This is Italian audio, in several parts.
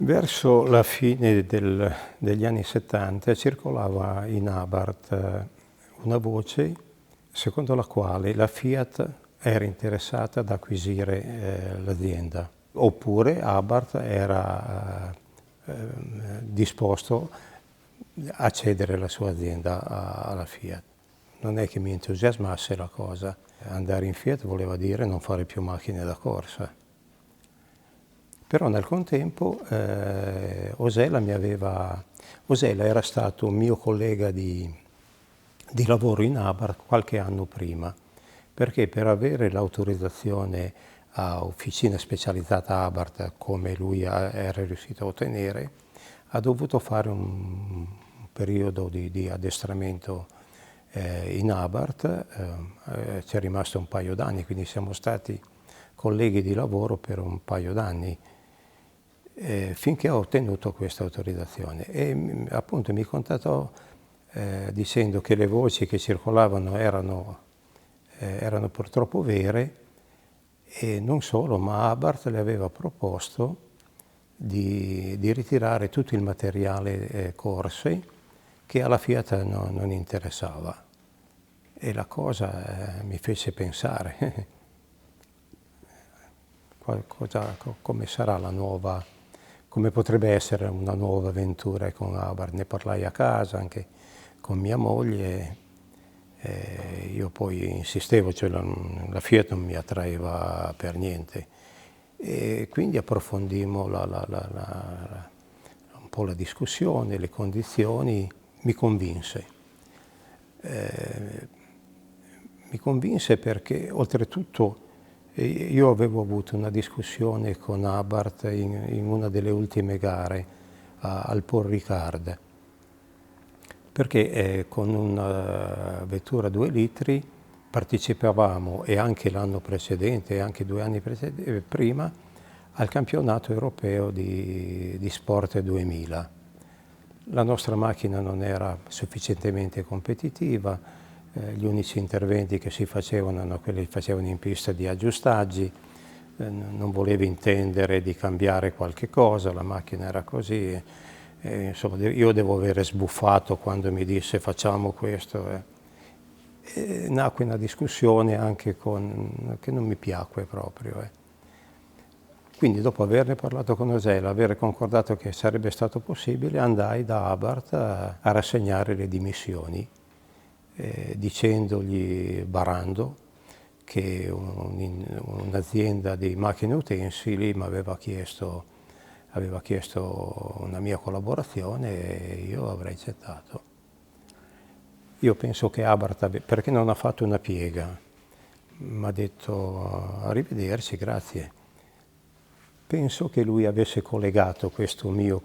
Verso la fine degli anni 70 circolava in Abarth una voce secondo la quale la Fiat era interessata ad acquisire l'azienda, oppure Abarth era disposto a cedere la sua azienda alla Fiat. Non è che mi entusiasmasse la cosa. Andare in Fiat voleva dire non fare più macchine da corsa. Però nel contempo Osella era stato un mio collega di lavoro in Abarth qualche anno prima, perché per avere l'autorizzazione a officina specializzata Abarth, come lui era riuscito a ottenere, ha dovuto fare un periodo di addestramento in Abarth, ci è rimasto un paio d'anni, quindi siamo stati colleghi di lavoro per un paio d'anni. Finché ho ottenuto questa autorizzazione e appunto mi contattò dicendo che le voci che circolavano erano purtroppo vere e non solo, ma Abarth le aveva proposto di ritirare tutto il materiale corse che alla Fiat non interessava e la cosa mi fece pensare come sarà la nuova. Come potrebbe essere una nuova avventura con Abarth. Ne parlai a casa anche con mia moglie, io poi insistevo, cioè la Fiat non mi attraeva per niente. E quindi approfondimmo un po' la discussione, le condizioni, mi convinse. Mi convinse perché oltretutto io avevo avuto una discussione con Abarth in una delle ultime gare al Paul Ricard, perché con una vettura 2 litri partecipavamo, e anche l'anno precedente e anche 2 anni prima, al campionato europeo di Sport 2000. La nostra macchina non era sufficientemente competitiva, gli unici interventi che si facevano erano quelli che facevano in pista di aggiustaggi, non volevo intendere di cambiare qualche cosa, la macchina era così, insomma io devo avere sbuffato quando mi disse facciamo questo. E nacque una discussione anche che non mi piacque proprio. Quindi dopo averne parlato con Osella, avere concordato che sarebbe stato possibile, andai da Abarth a rassegnare le dimissioni. Dicendogli, barando, che un'azienda di macchine utensili mi aveva chiesto una mia collaborazione e io avrei accettato. Io penso che Abarth, perché non ha fatto una piega, mi ha detto arrivederci, grazie. Penso che lui avesse collegato questo mio,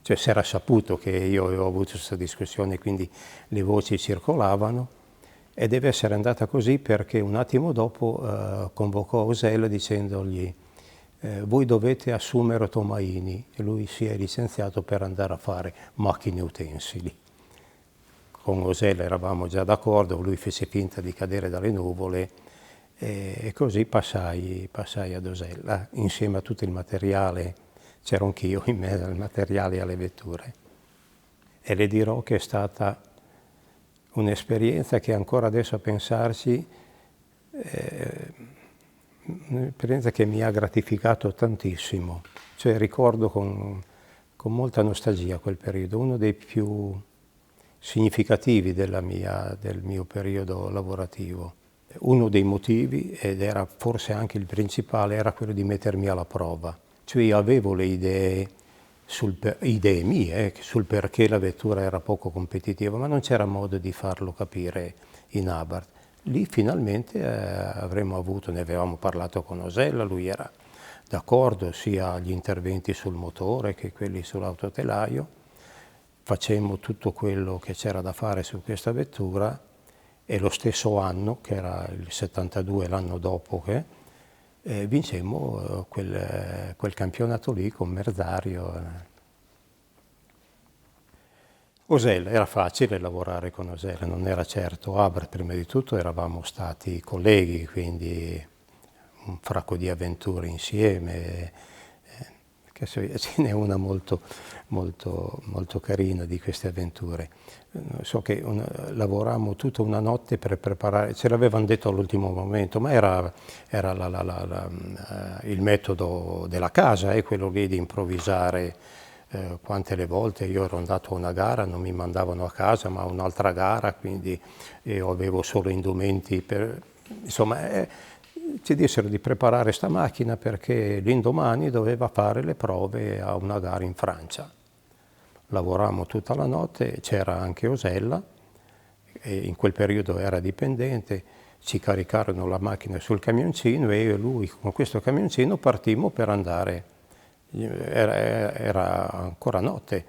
cioè si era saputo che io avevo avuto questa discussione, quindi le voci circolavano e deve essere andata così perché un attimo dopo convocò Osella dicendogli voi dovete assumere Tomaini e lui si è licenziato per andare a fare macchine utensili. Con Osella eravamo già d'accordo, lui fece finta di cadere dalle nuvole e così passai ad Osella insieme a tutto il materiale, c'ero anch'io in mezzo al materiale e alle vetture. E le dirò che è stata un'esperienza che ancora adesso a pensarci, un'esperienza che mi ha gratificato tantissimo, cioè ricordo con molta nostalgia quel periodo, uno dei più significativi del mio periodo lavorativo. Uno dei motivi, ed era forse anche il principale, era quello di mettermi alla prova. Cioè io avevo le idee mie sul perché la vettura era poco competitiva, ma non c'era modo di farlo capire in Abarth. Lì finalmente ne avevamo parlato con Osella, lui era d'accordo sia agli interventi sul motore che quelli sull'autotelaio. Facemmo tutto quello che c'era da fare su questa vettura e lo stesso anno, che era il 72, l'anno dopo vincemmo quel campionato lì con Merzario. Osella, era facile lavorare con Osella, non era certo Abarth, prima di tutto eravamo stati colleghi, quindi un fracco di avventure insieme, che ce n'è una molto, molto carina di queste avventure. So che lavorammo tutta una notte per preparare, ce l'avevano detto all'ultimo momento, ma era il metodo della casa, quello lì di improvvisare. Quante le volte io ero andato a una gara, non mi mandavano a casa, ma a un'altra gara, quindi io avevo solo indumenti per... Insomma, ci dissero di preparare sta macchina perché l'indomani doveva fare le prove a una gara in Francia. Lavorammo tutta la notte, c'era anche Osella, e in quel periodo era dipendente, ci caricarono la macchina sul camioncino e io e lui con questo camioncino partimmo per andare. Era ancora notte,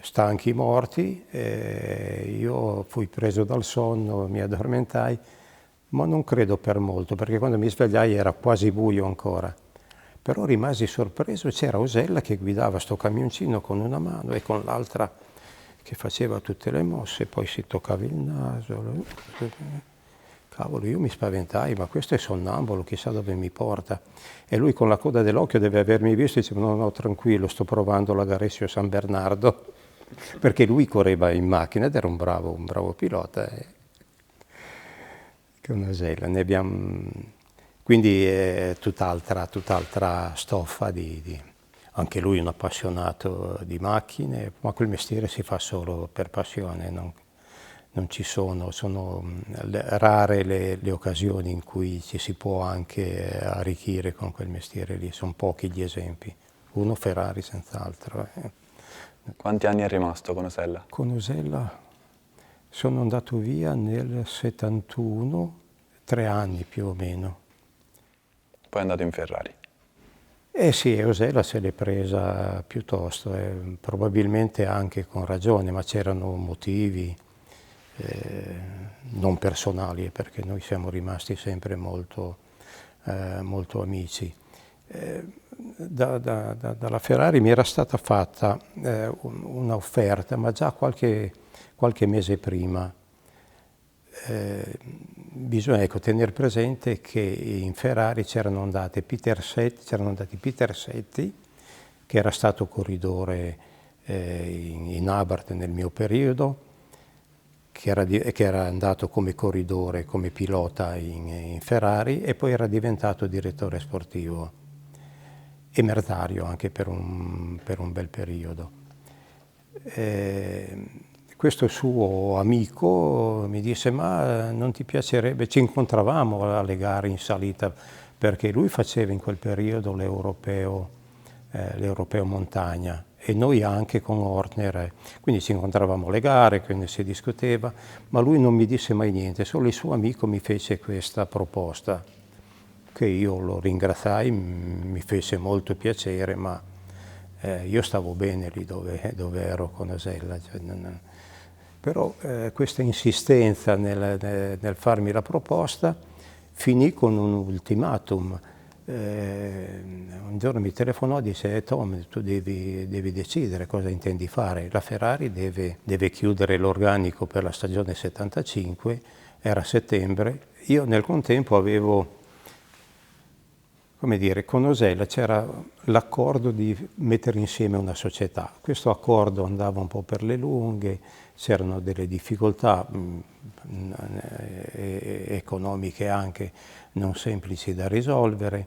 stanchi morti, io fui preso dal sonno, mi addormentai, ma non credo per molto, perché quando mi svegliai era quasi buio ancora. Però rimasi sorpreso, c'era Osella che guidava sto camioncino con una mano e con l'altra che faceva tutte le mosse, poi si toccava il naso. Cavolo, io mi spaventai, ma questo è sonnambulo, chissà dove mi porta. E lui con la coda dell'occhio deve avermi visto e dice, no, no, tranquillo, sto provando la Garessio San Bernardo, perché lui correva in macchina ed era un bravo pilota. Con Osella, ne abbiamo... Quindi è tutt'altra stoffa Anche lui è un appassionato di macchine, ma quel mestiere si fa solo per passione, non ci sono rare le occasioni in cui ci si può anche arricchire con quel mestiere lì, sono pochi gli esempi. Uno Ferrari senz'altro. Quanti anni è rimasto con Osella? Con Osella sono andato via nel 71, 3 anni più o meno. Poi è andato in Ferrari. Eh sì, Osella se l'è presa piuttosto, probabilmente anche con ragione, ma c'erano motivi non personali, perché noi siamo rimasti sempre molto amici. Dalla Ferrari mi era stata fatta un'offerta, ma già qualche mese prima. Bisogna tenere presente che in Ferrari c'erano andati Peter Setti, che era stato corridore in Abarth nel mio periodo, che era andato come corridore, come pilota in Ferrari e poi era diventato direttore sportivo e meritario anche per un bel periodo. Questo suo amico mi disse, ma non ti piacerebbe, ci incontravamo alle gare in salita, perché lui faceva in quel periodo l'europeo montagna e noi anche con Horner, quindi ci incontravamo alle gare, quindi si discuteva, ma lui non mi disse mai niente, solo il suo amico mi fece questa proposta, che io lo ringraziai, mi fece molto piacere, ma io stavo bene lì dove ero con Osella. Però questa insistenza nel farmi la proposta finì con un ultimatum. Un giorno mi telefonò e disse, Tom, tu devi decidere cosa intendi fare. La Ferrari deve chiudere l'organico per la stagione 75, era settembre. Io nel contempo avevo, come dire, con Osella c'era l'accordo di mettere insieme una società. Questo accordo andava un po' per le lunghe, c'erano delle difficoltà economiche anche non semplici da risolvere,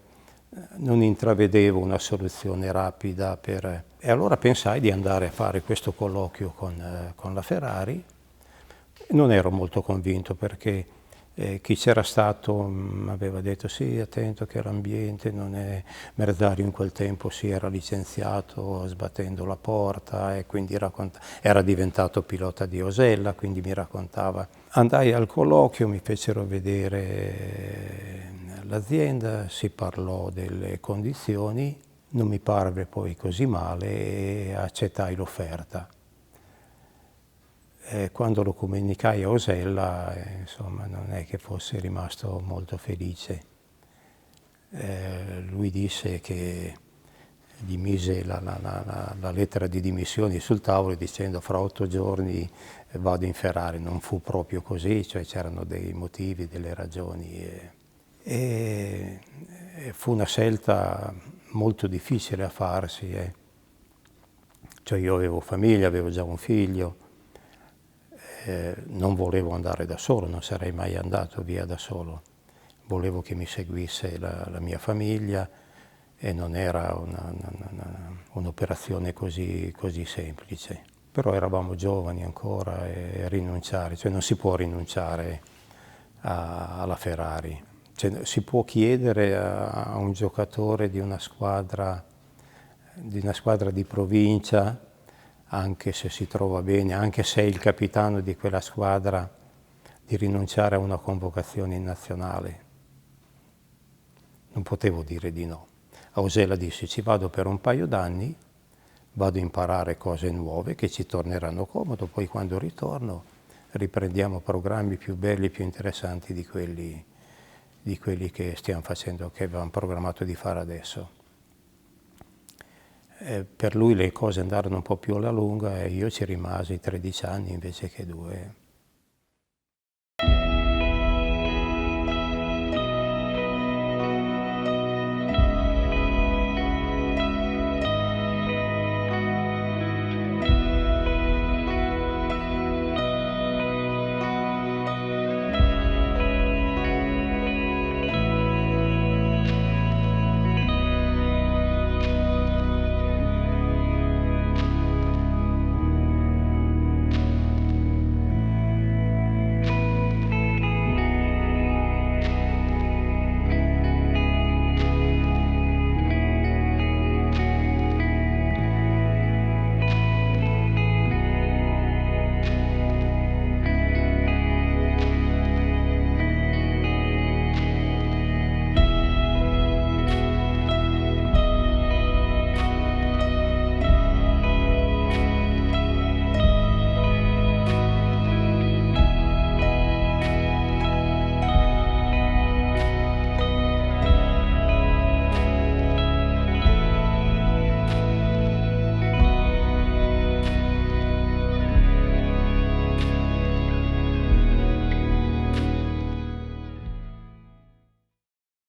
non intravedevo una soluzione rapida e allora pensai di andare a fare questo colloquio con la Ferrari. Non ero molto convinto perché chi c'era stato aveva detto sì, attento che l'ambiente non è... Merzario in quel tempo si era licenziato sbattendo la porta e quindi era diventato pilota di Osella, quindi mi raccontava. Andai al colloquio, mi fecero vedere l'azienda, si parlò delle condizioni, non mi parve poi così male e accettai l'offerta. Quando lo comunicai a Osella, insomma, non è che fosse rimasto molto felice. Lui disse che gli mise la lettera di dimissioni sul tavolo dicendo fra 8 giorni vado in Ferrari. Non fu proprio così, cioè c'erano dei motivi, delle ragioni. E fu una scelta molto difficile a farsi. Cioè io avevo famiglia, avevo già un figlio, non volevo andare da solo, non sarei mai andato via da solo. Volevo che mi seguisse la mia famiglia e non era un'operazione così semplice. Però eravamo giovani ancora e rinunciare, cioè non si può rinunciare alla Ferrari. Cioè, si può chiedere a un giocatore di una squadra di provincia, anche se si trova bene, anche se è il capitano di quella squadra, di rinunciare a una convocazione in nazionale. Non potevo dire di no. A Osella dissi: ci vado per un paio d'anni, vado a imparare cose nuove che ci torneranno comodo, poi quando ritorno riprendiamo programmi più belli, più interessanti di quelli che stiamo facendo, che avevamo programmato di fare adesso. Per lui le cose andarono un po' più alla lunga e io ci rimasi 13 anni invece che 2.